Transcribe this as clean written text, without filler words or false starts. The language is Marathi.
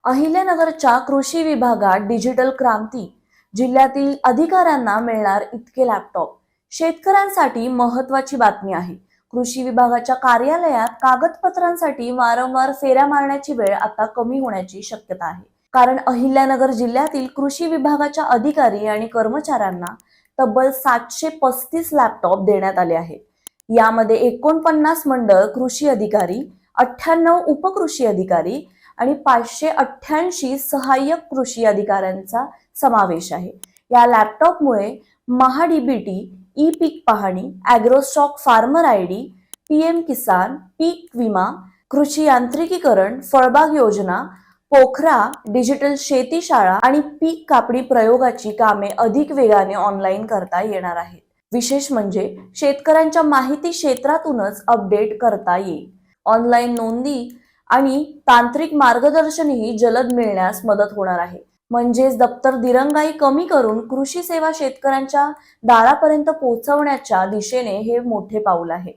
अहिल्यानगरच्या कृषी विभागात डिजिटल क्रांती. जिल्ह्यातील अधिकाऱ्यांना मिळणार इतके लॅपटॉप. शेतकऱ्यांसाठी महत्त्वाची बातमी आहे. कृषी विभागाच्या कार्यालयात कागदपत्रांसाठी वारंवार फेऱ्या मारण्याची वेळ आता कमी होण्याची शक्यता आहे. कारण अहिल्यानगर जिल्ह्यातील कृषी विभागाच्या अधिकारी आणि कर्मचाऱ्यांना तब्बल 735 लॅपटॉप देण्यात आले आहेत. यामध्ये 49 मंडळ कृषी अधिकारी, 98 उपकृषी अधिकारी आणि 588 सहाय्यक कृषी अधिकाऱ्यांचा समावेश आहे. या लॅपटॉपमुळे महाडीबीटी, ई पीक पाहणी, ॲग्रोस्टॉक फार्मर आयडी, पीएम किसान, पीक विमा, कृषी यांत्रिकीकरण, फळबाग योजना, पोखरा, डिजिटल शेती शाळा आणि पीक कापणी प्रयोगाची कामे अधिक वेगाने ऑनलाईन करता येणार आहेत. विशेष म्हणजे शेतकऱ्यांच्या माहिती क्षेत्रातूनच अपडेट करता येईल. ऑनलाईन नोंदी आणि तांत्रिक मार्गदर्शनही जलद मिळण्यास मदत होणार आहे. म्हणजेच दप्तर दिरंगाई कमी करून कृषी सेवा शेतकऱ्यांच्या दारापर्यंत पोहोचवण्याच्या दिशेने हे मोठे पाऊल आहे.